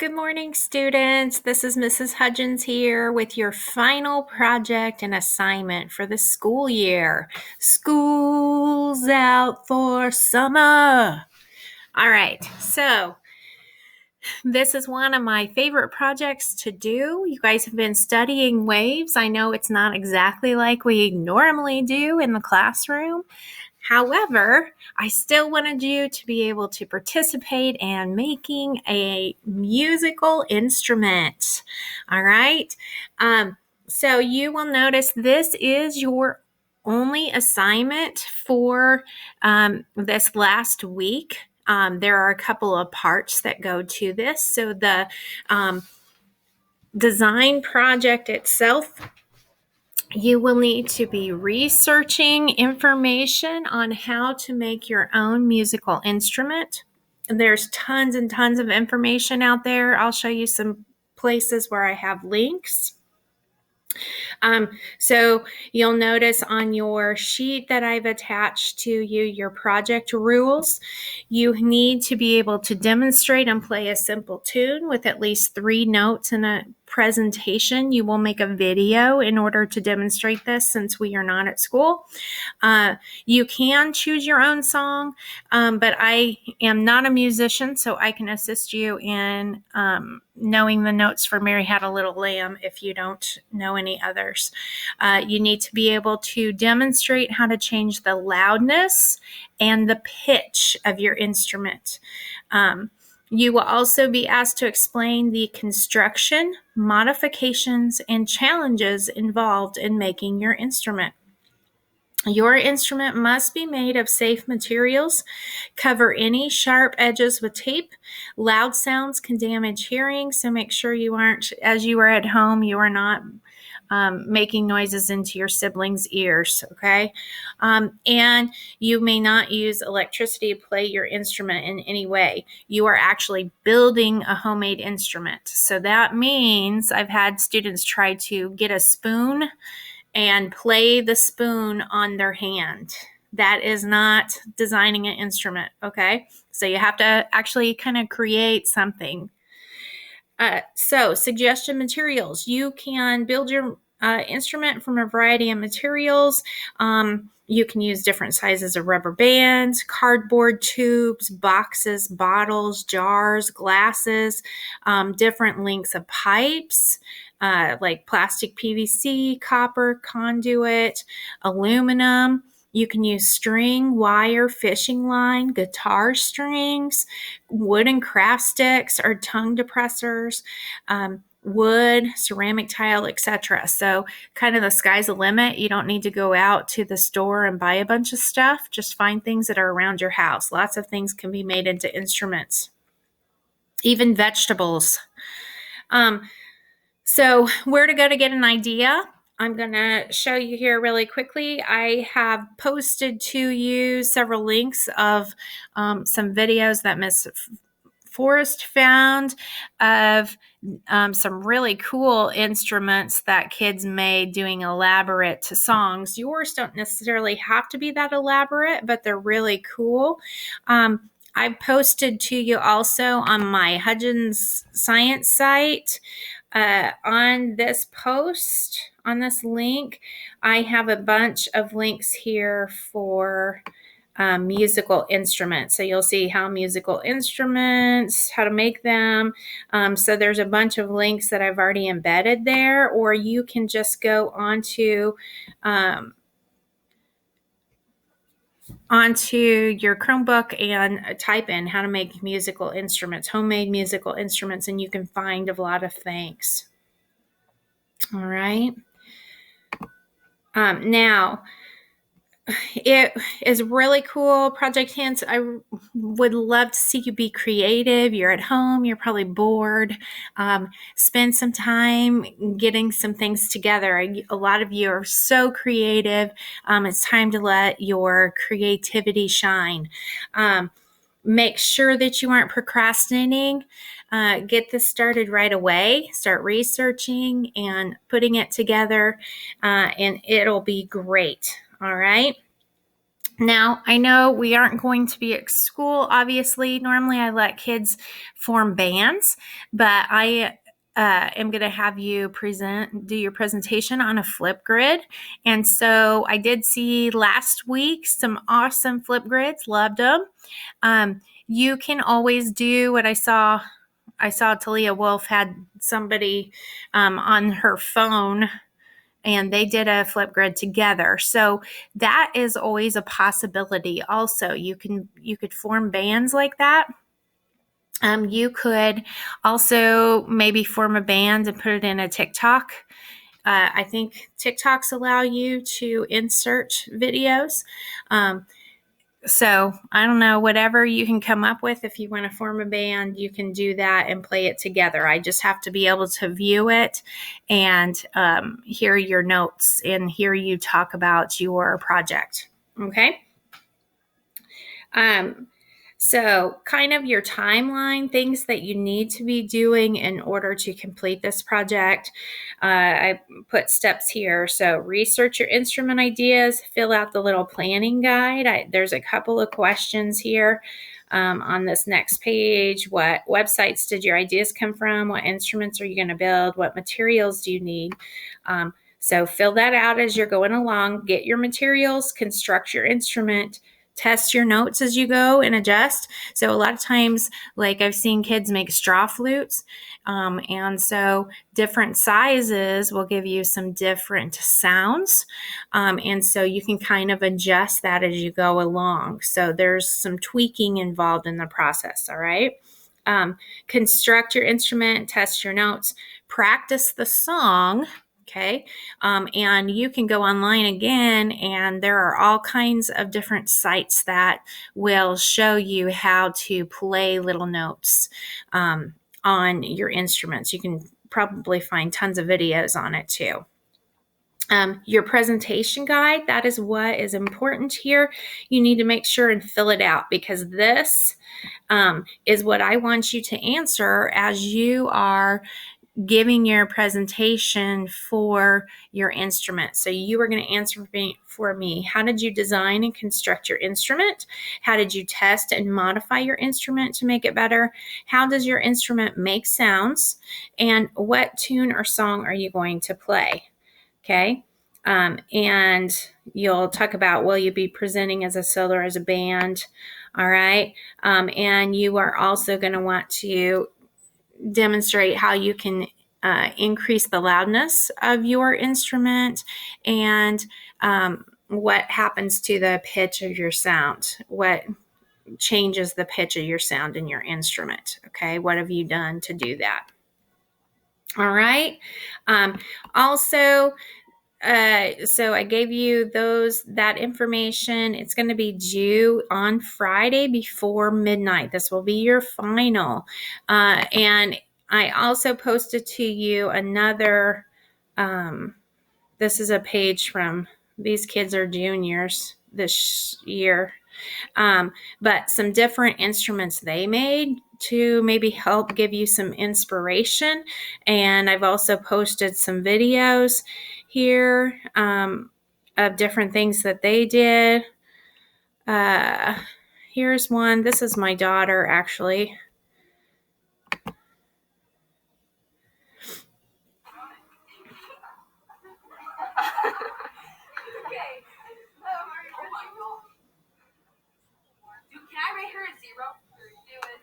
Good morning, students. This is Mrs. Hudgens here with your final project and assignment for the school year. School's out for summer. All right, so this is one of my favorite projects to do. You guys have been studying waves. I know it's not exactly like we normally do in the classroom. However, I still wanted you to be able to participate in making a musical instrument. All right. So you will notice this is your only assignment for this last week. There are a couple of parts that go to this. So the design project itself, you will need to be researching information on how to make your own musical instrument. There's tons and tons of information out there. I'll show you some places where I have links. So you'll notice on your sheet that I've attached to you your project rules. You need to be able to demonstrate and play a simple tune with at least 3 notes in a presentation. You will make a video in order to demonstrate this since we are not at school. You can choose your own song, but I am not a musician, so I can assist you in knowing the notes for Mary Had a Little Lamb if you don't know any others. You need to be able to demonstrate how to change the loudness and the pitch of your instrument. You will also be asked to explain the construction, modifications, and challenges involved in making your instrument. Your instrument must be made of safe materials. Cover any sharp edges with tape. Loud sounds can damage hearing, so make sure you aren't, as you are at home, you are not making noises into your siblings' ears, okay? And you may not use electricity to play your instrument in any way. You are actually building a homemade instrument. So that means I've had students try to get a spoon and play the spoon on their hand. That is not designing an instrument, okay? So you have to actually kind of create something. So suggestion materials. You can build your instrument from a variety of materials. You can use different sizes of rubber bands, cardboard tubes, boxes, bottles, jars, glasses, different lengths of pipes, like plastic PVC, copper, conduit, aluminum. You can use string, wire, fishing line, guitar strings, wooden craft sticks or tongue depressors, wood, ceramic tile, etc. So kind of the sky's the limit. You don't need to go out to the store and buy a bunch of stuff. Just find things that are around your house. Lots of things can be made into instruments, even vegetables. So where to go to get an idea? I'm going to show you here really quickly. I have posted to you several links of some videos that Miss Forrest found of some really cool instruments that kids made doing elaborate songs. Yours don't necessarily have to be that elaborate, but they're really cool. I posted to you also on my Hudgens Science site. On this post, on this link, I have a bunch of links here for musical instruments. So you'll see how musical instruments, how to make them. So there's a bunch of links that I've already embedded there, or you can just go onto your Chromebook and type in how to make musical instruments, homemade musical instruments, and you can find a lot of things. All right. Now, it is really cool. Project Hints, I would love to see you be creative. You're at home, you're probably bored. Spend some time getting some things together. A lot of you are so creative. It's time to let your creativity shine. Make sure that you aren't procrastinating. Get this started right away. Start researching and putting it together, and it'll be great. All right. Now, I know we aren't going to be at school, obviously. Normally, I let kids form bands, but I am going to have you do your presentation on a Flipgrid. And so I did see last week some awesome Flipgrids, loved them. You can always do what I saw. I saw Talia Wolf had somebody on her phone, and they did a Flipgrid together. So that is always a possibility. Also, you could form bands like that. You could also maybe form a band and put it in a TikTok. I think TikToks allow you to insert videos. So I don't know, whatever you can come up with. If you want to form a band, you can do that and play it together. I just have to be able to view it and hear your notes and hear you talk about your project. Okay. So kind of your timeline, things that you need to be doing in order to complete this project. I put steps here. So research your instrument ideas, fill out the little planning guide. There's a couple of questions here on this next page. What websites did your ideas come from? What instruments are you going to build? What materials do you need? So fill that out as you're going along. Get your materials, construct your instrument, test your notes as you go and adjust. So a lot of times, like I've seen kids make straw flutes. And so different sizes will give you some different sounds. And so you can kind of adjust that as you go along. So there's some tweaking involved in the process. All right. Construct your instrument, test your notes, practice the song. Okay. And you can go online again, and there are all kinds of different sites that will show you how to play little notes on your instruments. You can probably find tons of videos on it too. Your presentation guide, that is what is important here. You need to make sure and fill it out, because this is what I want you to answer as you are giving your presentation for your instrument. So you are going to answer for me. How did you design and construct your instrument? How did you test and modify your instrument to make it better? How does your instrument make sounds? And what tune or song are you going to play? Okay. And you'll talk about, will you be presenting as a solo or as a band? All right. And you are also going to want to demonstrate how you can increase the loudness of your instrument and what happens to the pitch of your sound, what changes the pitch of your sound in your instrument. Okay, what have you done to do that? All right. Also, so I gave you that information. It's going to be due on Friday before midnight. This will be your final. And I also posted to you another, this is a page from, these kids are juniors this year. But some different instruments they made to maybe help give you some inspiration. And I've also posted some videos here of different things that they did. Here's one. This is my daughter, actually. Can I rate her a 0? Do it.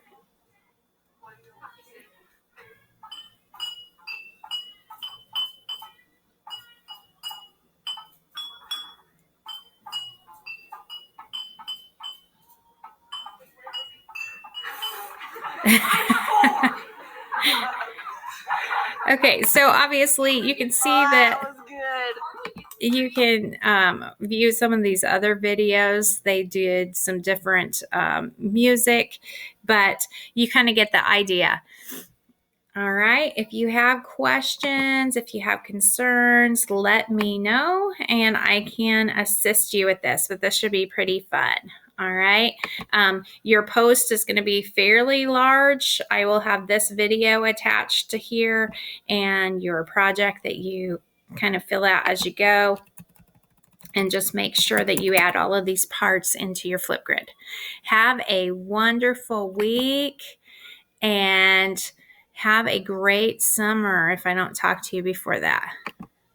Okay, so obviously you can see that was good. you can view some of these other videos. They did some different music, but you kind of get the idea. All right. If you have questions, if you have concerns, let me know and I can assist you with this, but this should be pretty fun. All right. Your post is going to be fairly large. I will have this video attached to here and your project that you kind of fill out as you go. and just make sure that you add all of these parts into your Flipgrid. Have a wonderful week and have a great summer if I don't talk to you before that.